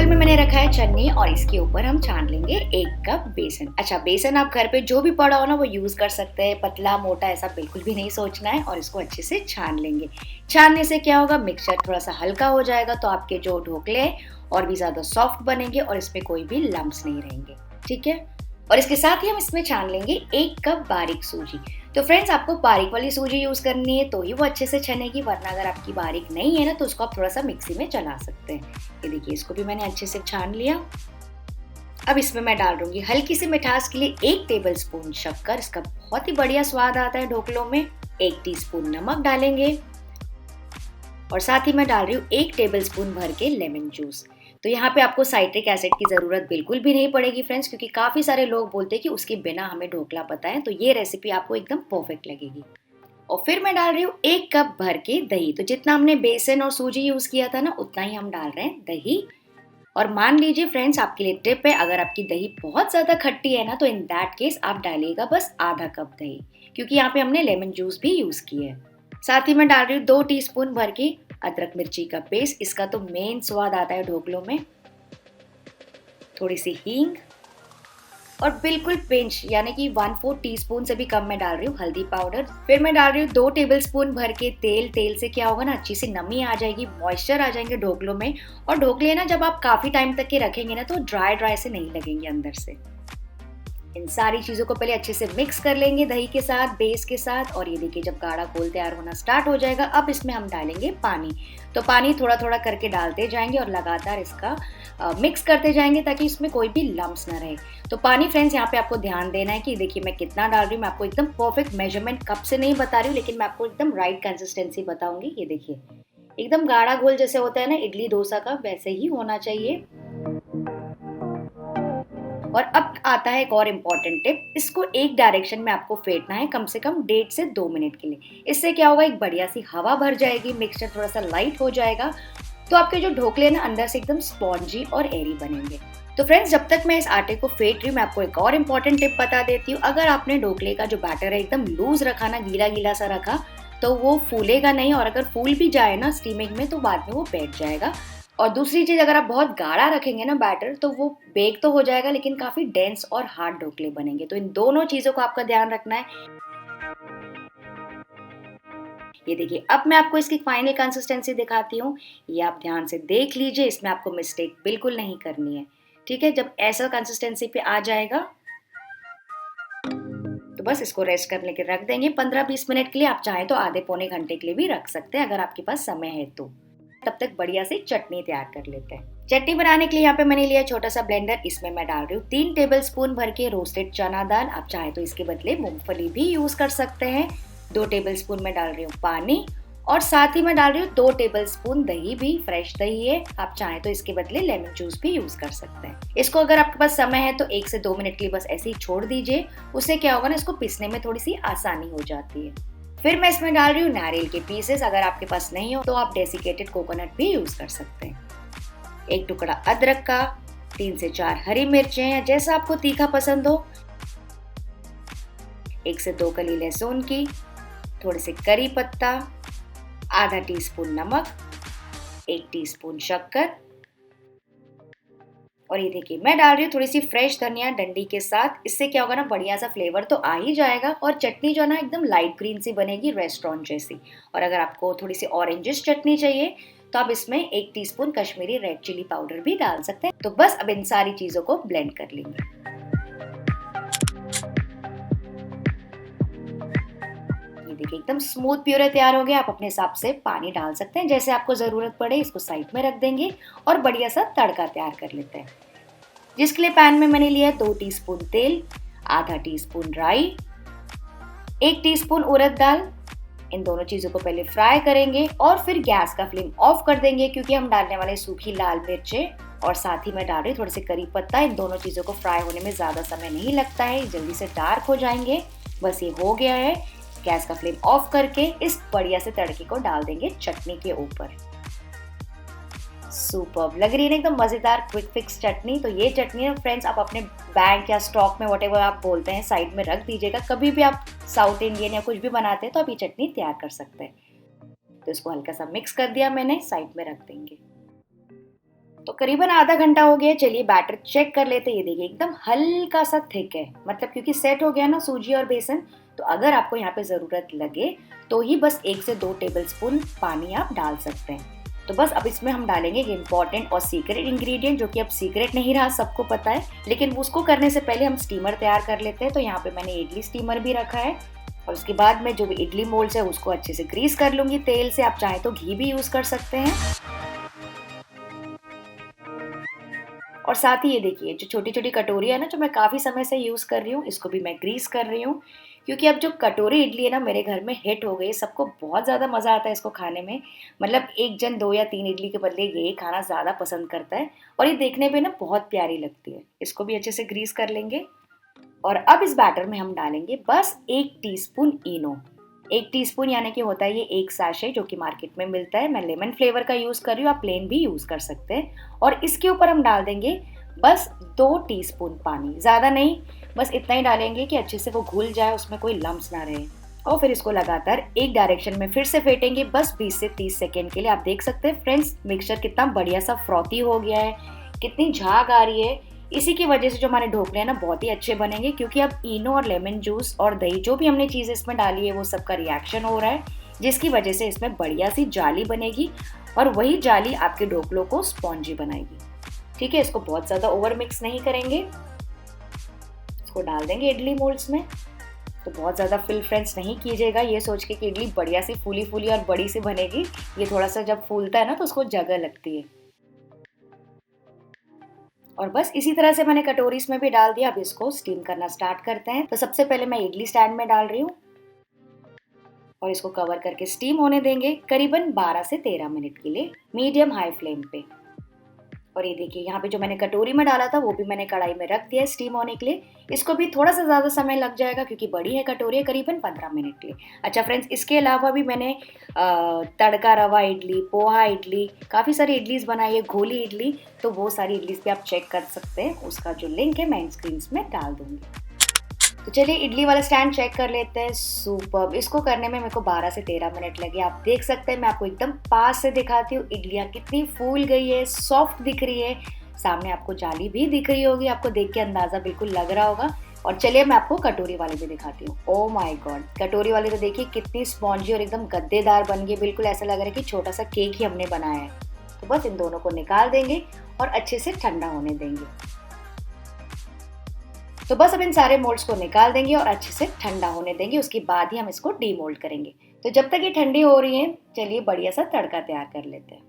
बोल में मैंने रखा है चटनी और इसके ऊपर हम छान लेंगे 1 कप बेसन। अच्छा, बेसन आप घर पे जो भी पड़ा हो ना वो यूज कर सकते हैं, पतला मोटा ऐसा बिल्कुल भी नहीं सोचना है। और इसको अच्छे से छान लेंगे। छानने से क्या होगा, मिक्सचर थोड़ा सा हल्का हो जाएगा तो आपके जो ढोकले हैं और भी ज्यादा सॉफ्ट बनेंगे और इसमें कोई भी लम्स नहीं रहेंगे। ठीक है। और इसके साथ ही हम इसमें छान लेंगे 1 कप बारीक सूजी। तो फ्रेंड्स, आपको बारीक वाली सूजी यूज करनी है तो ही वो अच्छे से छनेगी, वरना अगर आपकी बारीक नहीं है ना तो उसको आप थोड़ा सा मिक्सी में चला सकते हैं। ये देखिए, इसको भी मैंने अच्छे से छान लिया। अब इसमें मैं डाल दूंगी हल्की सी मिठास के लिए 1 टेबल स्पून शक्कर। इसका बहुत ही बढ़िया स्वाद आता है ढोकलों में। 1 टीस्पून नमक डालेंगे और साथ ही मैं डाल रही हूँ 1 टेबल स्पून भर के लेमन जूस। तो यहाँ पे आपको साइट्रिक एसिड की जरूरत बिल्कुल भी नहीं पड़ेगी फ्रेंड्स, क्योंकि काफी सारे लोग बोलते हैं कि उसके बिना हमें ढोकला पता है, तो ये रेसिपी आपको एकदम परफेक्ट लगेगी। और फिर मैं डाल रही हूँ 1 कप भर के दही। तो जितना हमने बेसन और सूजी यूज किया था ना, उतना ही हम डाल रहे हैं दही। और मान लीजिए फ्रेंड्स, आपके लिए टिप है, अगर आपकी दही बहुत ज्यादा खट्टी है ना तो इन दैट केस आप डालिएगा बस आधा कप दही, क्योंकि यहाँ पे हमने लेमन जूस भी यूज किया है। साथ ही मैं डाल रही हूँ 2 टीस्पून भर की अदरक मिर्ची का पेस्ट। इसका तो मेन स्वाद आता है ढोकलों में। थोड़ी सी हींग और बिल्कुल पिंच यानी कि 1/4 टीस्पून से भी कम मैं डाल रही हूँ हल्दी पाउडर। फिर मैं डाल रही हूँ 2 टेबलस्पून भर के तेल। तेल से क्या होगा ना, अच्छी सी नमी आ जाएगी, मॉइस्चर आ जाएंगे ढोकलों में। और ढोकले ना जब आप काफी टाइम तक के रखेंगे ना तो ड्राई ड्राई से नहीं लगेंगे अंदर से। इन सारी चीजों को पहले अच्छे से मिक्स कर लेंगे दही के साथ, बेस के साथ। और ये देखिए, जब गाढ़ा घोल तैयार होना स्टार्ट हो जाएगा, अब इसमें हम डालेंगे पानी। तो पानी थोड़ा थोड़ा करके डालते जाएंगे और लगातार इसका मिक्स करते जाएंगे ताकि इसमें कोई भी लम्स ना रहे। तो पानी फ्रेंड्स, यहाँ पे आपको ध्यान देना है कि देखिए मैं कितना डाल रही हूँ। मैं आपको एकदम परफेक्ट मेजरमेंट कप से नहीं बता रही हूँ, लेकिन मैं आपको एकदम राइट कंसिस्टेंसी बताऊंगी। ये देखिए, एकदम गाढ़ा घोल जैसे होता है ना इडली डोसा का, वैसे ही होना चाहिए। और अब आता है एक और इम्पॉर्टेंट टिप। इसको एक डायरेक्शन में आपको फेंटना है कम से कम 1.5 से 2 मिनट के लिए। इससे क्या होगा, एक बढ़िया सी हवा भर जाएगी, मिक्सचर थोड़ा सा लाइट हो जाएगा, तो आपके जो ढोकले ना अंदर से एकदम स्पॉन्जी और एरी बनेंगे। तो फ्रेंड्स, जब तक मैं इस आटे को फेंट रही हूँ, मैं आपको एक और इम्पॉर्टेंट टिप बता देती हूँ। अगर आपने ढोकले का जो बैटर है एकदम लूज रखा ना, गीला गीला सा रखा, तो वो फूलेगा नहीं। और अगर फूल भी जाए ना स्टीमिंग में तो बाद में वो बैठ जाएगा। और दूसरी चीज, अगर आप बहुत गाढ़ा रखेंगे ना बैटर, तो वो बेक तो हो जाएगा लेकिन काफी डेंस और हार्ड ढोकले बनेंगे। तो इन दोनों चीजों को आपका ध्यान रखना है। ये देखिए, अब मैं आपको इसकी फाइनल कंसिस्टेंसी दिखाती हूँ। ये आप ध्यान से देख लीजिए, इसमें आपको मिस्टेक बिल्कुल नहीं करनी है। ठीक है, जब ऐसा कंसिस्टेंसी पे आ जाएगा तो बस इसको रेस्ट करने के रख देंगे 15-20 मिनट के लिए। आप चाहें तो आधे पौने घंटे के लिए भी रख सकते हैं अगर आपके पास समय है तो। तब तक बढ़िया से चटनी तैयार कर लेते हैं। चटनी बनाने के लिए यहाँ पे मैंने लिया छोटा सा ब्लेंडर। इसमें मैं डाल रही हूँ 3 टेबलस्पून भर के रोस्टेड चना दाल। आप चाहे तो इसके बदले मूंगफली भी यूज कर सकते हैं। 2 टेबलस्पून मैं डाल रही हूँ पानी और साथ ही मैं डाल रही हूँ 2 टेबलस्पून दही, भी फ्रेश दही है। आप चाहे तो इसके बदले लेमन जूस भी यूज कर सकते हैं। इसको अगर आपके पास समय है तो 1 से 2 मिनट के लिए बस ऐसे ही छोड़ दीजिए। उससे क्या होगा ना, इसको पीसने में थोड़ी सी आसानी हो जाती है। फिर मैं इसमें डाल रही हूँ नारियल के पीसेस। अगर आपके पास नहीं हो तो आप डेसिकेटेड कोकोनट भी यूज कर सकते हैं। 1 टुकड़ा अदरक का, 3 से 4 हरी मिर्चें या जैसा आपको तीखा पसंद हो, 1 से 2 कली लहसुन की, थोड़े से करी पत्ता, आधा टीस्पून नमक, 1 टीस्पून शक्कर। और ये देखिए, मैं डाल रही हूँ थोड़ी सी फ्रेश धनिया डंडी के साथ। इससे क्या होगा ना, बढ़िया सा फ्लेवर तो आ ही जाएगा और चटनी जो है ना एकदम लाइट ग्रीन सी बनेगी, रेस्टोरेंट जैसी। और अगर आपको थोड़ी सी ऑरेंजिश चटनी चाहिए तो आप इसमें 1 teaspoon Kashmiri red chilli powder भी डाल सकते हैं। तो बस अब इन सारी चीजों को ब्लेंड कर लेंगे। ये देखिए, एकदम स्मूथ प्यूरे तैयार हो गया। आप अपने हिसाब से पानी डाल सकते हैं जैसे आपको जरूरत पड़े। इसको साइड में रख देंगे और बढ़िया सा तड़का तैयार कर लेते हैं, जिसके लिए पैन में मैंने लिया 2 टीस्पून तेल, आधा टीस्पून राई, 1 टीस्पून उड़द दाल। इन दोनों चीजों को पहले फ्राई करेंगे और फिर गैस का फ्लेम ऑफ कर देंगे, क्योंकि हम डालने वाले सूखी लाल मिर्चें और साथ ही मैं डाल रही थोड़े से करी पत्ता। इन दोनों चीजों को फ्राई होने में ज्यादा समय नहीं लगता है, जल्दी से डार्क हो जाएंगे। बस ये हो गया है। गैस का फ्लेम ऑफ करके इस बढ़िया से तड़के को डाल देंगे चटनी के ऊपर। सुपर्ब लग रही है ना, एकदम मजेदार क्विक फिक्स चटनी। तो ये चटनी ना फ्रेंड्स, आप अपने बैंक या स्टॉक में, व्हाटएवर आप बोलते हैं, साइड में रख दीजिएगा। कभी भी आप साउथ इंडियन या कुछ भी बनाते हैं तो आप ये चटनी तैयार कर सकते हैं। तो इसको हल्का सा मिक्स कर दिया मैंने, साइड में रख देंगे। तो करीबन आधा घंटा हो गया, चलिए बैटर चेक कर लेते हैं। ये देखिए एकदम हल्का सा थिक है, मतलब क्योंकि सेट हो गया ना सूजी और बेसन। तो अगर आपको यहाँ पे ज़रूरत लगे तो ही बस 1 से 2 टेबलस्पून पानी आप डाल सकते हैं। तो बस अब इसमें हम डालेंगे एक इम्पॉर्टेंट और सीक्रेट इंग्रेडिएंट, जो कि अब सीक्रेट नहीं रहा, सबको पता है, लेकिन उसको करने से पहले हम स्टीमर तैयार कर लेते हैं। तो यहाँ पे मैंने इडली स्टीमर भी रखा है और उसके बाद में जो भी इडली मोल्ड्स है उसको अच्छे से ग्रीस कर लूंगी तेल से। आप चाहे तो घी भी यूज़ कर सकते हैं। और साथ ही ये देखिए जो छोटी-छोटी कटोरी है ना, जो मैं काफ़ी समय से यूज़ कर रही हूँ, इसको भी मैं ग्रीस कर रही हूँ। क्योंकि अब जो कटोरी इडली है ना मेरे घर में हिट हो गई, सबको बहुत ज़्यादा मज़ा आता है इसको खाने में। मतलब एक जन 2 या 3 इडली के बदले यही खाना ज़्यादा पसंद करता है और ये देखने में ना बहुत प्यारी लगती है। इसको भी अच्छे से ग्रीस कर लेंगे और अब इस बैटर में हम डालेंगे बस 1 टीस्पून इनो। 1 टीस्पून यानी कि होता है ये 1 सैशे, जो कि मार्केट में मिलता है। मैं लेमन फ्लेवर का यूज़ कर रही हूँ, आप प्लेन भी यूज़ कर सकते हैं। और इसके ऊपर हम डाल देंगे बस 2 टीस्पून पानी, ज़्यादा नहीं, बस इतना ही डालेंगे कि अच्छे से वो घुल जाए, उसमें कोई लम्स ना रहे। और फिर इसको लगातार एक डायरेक्शन में फिर से फेंटेंगे बस 20 से 30 सेकेंड के लिए। आप देख सकते हैं फ्रेंड्स मिक्सचर कितना बढ़िया सा फ्रॉथी हो गया है, कितनी झाग आ रही है। इसी की वजह से जो हमारे ढोकले हैं ना बहुत ही अच्छे बनेंगे, क्योंकि अब इनो और लेमन जूस और दही जो भी हमने चीज़ इसमें डाली है वो सबका रिएक्शन हो रहा है, जिसकी वजह से इसमें बढ़िया सी जाली बनेगी और वही जाली आपके ढोकलों को स्पॉन्जी बनाएगी। ठीक है, इसको बहुत ज़्यादा ओवर मिक्स नहीं करेंगे। इसको डाल देंगे इडली मोल्ड्स में। तो बहुत ज़्यादा फिल फ्रेंड्स नहीं कीजिएगा ये सोच के कि इडली बढ़िया सी फूली फूली और बड़ी सी बनेगी। ये थोड़ा सा जब फूलता है ना तो उसको जगह लगती है। और बस इसी तरह से मैंने कटोरीज में भी डाल दिया। अब इसको स्टीम करना स्टार्ट करते हैं। तो सबसे पहले मैं इडली स्टैंड में डाल रही हूँ और इसको कवर करके स्टीम होने देंगे करीबन 12 से 13 मिनट के लिए मीडियम हाई फ्लेम पे। और ये देखिए यहाँ पे जो मैंने कटोरी में डाला था वो भी मैंने कढ़ाई में रख दिया स्टीम होने के लिए। इसको भी थोड़ा सा ज़्यादा समय लग जाएगा क्योंकि बड़ी है कटोरी है, करीबन 15 मिनट के लिए। अच्छा फ्रेंड्स, इसके अलावा भी मैंने तड़का रवा इडली, पोहा इडली, काफ़ी सारी इडलीज बनाई है, घोली इडली। तो वो सारी इडलीज भी आप चेक कर सकते हैं, उसका जो लिंक है मैं स्क्रीन में डाल दूंगी। तो चलिए इडली वाला स्टैंड चेक कर लेते हैं। सुपर्ब, इसको करने में मेरे को 12 से 13 मिनट लगे। आप देख सकते हैं, मैं आपको एकदम पास से दिखाती हूँ। इडलियाँ कितनी फूल गई है, सॉफ्ट दिख रही है। सामने आपको जाली भी दिख रही होगी, आपको देख के अंदाज़ा बिल्कुल लग रहा होगा। और चलिए मैं आपको कटोरी वाली भी दिखाती हूँ। ओह माय गॉड, कटोरी वाली तो देखिए कितनी स्पॉन्जी और एकदम गद्देदार बन गई। बिल्कुल ऐसा लग रहा है कि छोटा सा केक ही हमने बनाया है। तो बस इन दोनों को निकाल देंगे और अच्छे से ठंडा होने देंगे। तो बस अब इन सारे मोल्ड्स को निकाल देंगे और अच्छे से ठंडा होने देंगे, उसके बाद ही हम इसको डीमोल्ड करेंगे। तो जब तक ये ठंडी हो रही है, चलिए बढ़िया सा तड़का तैयार कर लेते हैं।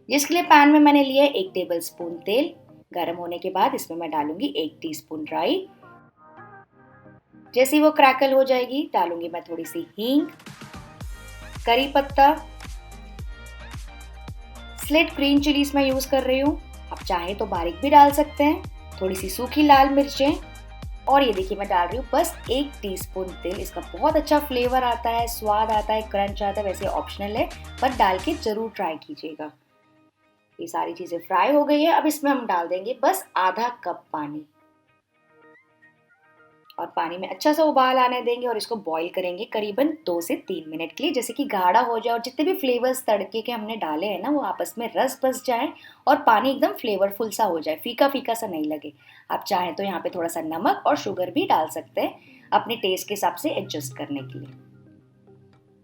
जिसके लिए पैन में मैंने लिया है 1 टेबल स्पून तेल। गर्म होने के बाद इसमें मैं डालूंगी 1 टीस्पून राई। जैसे ही वो क्रैकल हो जाएगी डालूंगी मैं थोड़ी सी हींग, करी पत्ता, स्लिट ग्रीन चिलीज मैं यूज कर रही हूँ, आप चाहे तो बारीक भी डाल सकते हैं, थोड़ी सी सूखी लाल मिर्चें। और ये देखिए मैं डाल रही हूँ बस 1 टीस्पून तेल। इसका बहुत अच्छा फ्लेवर आता है, स्वाद आता है, क्रंच आता है। वैसे ऑप्शनल है पर डाल के जरूर ट्राई कीजिएगा। ये सारी चीजें फ्राई हो गई है। अब इसमें हम डाल देंगे बस आधा कप पानी और पानी में अच्छा सा उबाल आने देंगे और इसको बॉईल करेंगे करीबन 2 से 3 मिनट के लिए, जैसे कि गाढ़ा हो जाए और जितने भी फ्लेवर्स तड़के के हमने डाले हैं ना वो आपस में रस बस जाए और पानी एकदम फ्लेवरफुल सा हो जाए, फीका फीका सा नहीं लगे। आप चाहें तो यहाँ पे थोड़ा सा नमक और शुगर भी डाल सकते हैं अपने टेस्ट के हिसाब से एडजस्ट करने के लिए।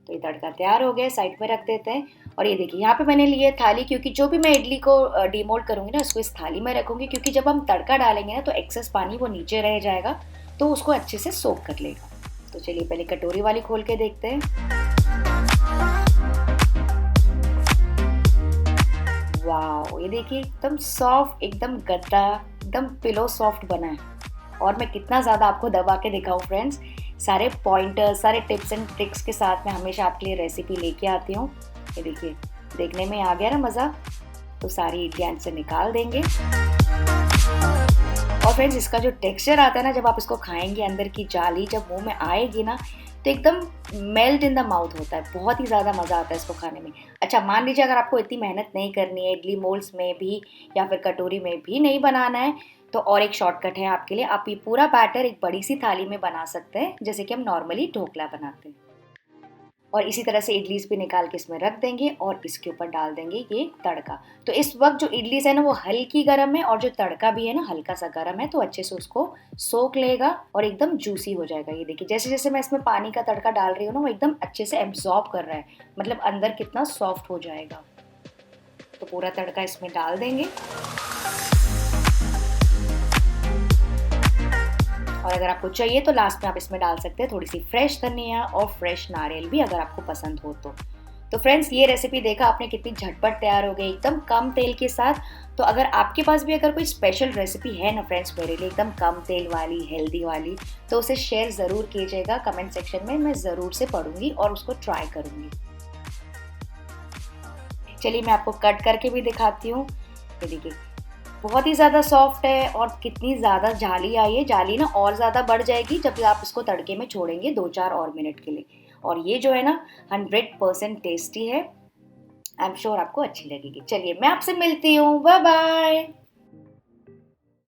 तो ये तड़का तैयार हो गया, साइड में रख देते हैं। और ये देखिए यहाँ पे मैंने ली है थाली, क्योंकि जो भी मैं इडली को डीमोल्ड करूँगी ना उसको इस थाली में रखूँगी, क्योंकि जब हम तड़का डालेंगे ना तो एक्सेस पानी वो नीचे रह जाएगा, तो उसको अच्छे से सोक कर लेगा। तो चलिए पहले कटोरी वाली खोल के देखते हैं। वाओ, ये देखिए एकदम सॉफ्ट, एकदम गद्दा, एकदम पिलो सॉफ्ट बना है। और मैं कितना ज़्यादा आपको दबा के दिखाऊं फ्रेंड्स, सारे पॉइंटर्स, सारे टिप्स एंड ट्रिक्स के साथ मैं हमेशा आपके लिए रेसिपी लेके आती हूँ। ये देखिए देखने में आ गया ना मज़ा। तो सारी इडलियाँ से निकाल देंगे। और फ्रेंड्स इसका जो टेक्सचर आता है ना जब आप इसको खाएंगे, अंदर की जाली जब मुंह में आएगी ना तो एकदम मेल्ट इन द माउथ होता है। बहुत ही ज़्यादा मज़ा आता है इसको खाने में। अच्छा मान लीजिए अगर आपको इतनी मेहनत नहीं करनी है, इडली मोल्ड्स में भी या फिर कटोरी में भी नहीं बनाना है, तो और एक शॉर्टकट है आपके लिए। आप ये पूरा बैटर एक बड़ी सी थाली में बना सकते हैं, जैसे कि हम नॉर्मली ढोकला बनाते हैं। और इसी तरह से इडलीज़ भी निकाल के इसमें रख देंगे और इसके ऊपर डाल देंगे ये तड़का। तो इस वक़्त जो इडलीज़ है ना वो हल्की गरम है और जो तड़का भी है ना हल्का-सा गरम है, तो अच्छे से उसको सोख लेगा और एकदम जूसी हो जाएगा। ये देखिए जैसे-जैसे मैं इसमें पानी का तड़का डाल रही हूँ ना वो एकदम अच्छे से एब्ज़ॉर्ब कर रहा है, मतलब अंदर कितना सॉफ्ट हो जाएगा। तो पूरा तड़का इसमें डाल देंगे। और अगर आपको चाहिए तो लास्ट में आप इसमें डाल सकते हैं थोड़ी-सी फ्रेश धनिया और फ्रेश नारियल भी, अगर आपको पसंद हो तो। तो फ्रेंड्स ये रेसिपी देखा आपने कितनी झटपट तैयार हो गई एकदम कम तेल के साथ। तो अगर आपके पास भी अगर कोई स्पेशल रेसिपी है ना फ्रेंड्स मेरे लिए एकदम कम तेल वाली, हेल्दी वाली, तो उसे शेयर ज़रूर कीजिएगा कमेंट सेक्शन में, मैं ज़रूर से पढ़ूँगी और उसको ट्राई करूँगी। चलिए मैं आपको कट करके भी दिखाती हूँ। ये देखिए बहुत ही ज़्यादा सॉफ्ट है और कितनी ज़्यादा जाली आई है। जाली ना और ज़्यादा बढ़ जाएगी जब आप इसको तड़के में छोड़ेंगे 2-4 और मिनट के लिए। और ये जो है ना 100% टेस्टी है। आई एम श्योर आपको अच्छी लगेगी। चलिए मैं आपसे मिलती हूँ। Bye bye.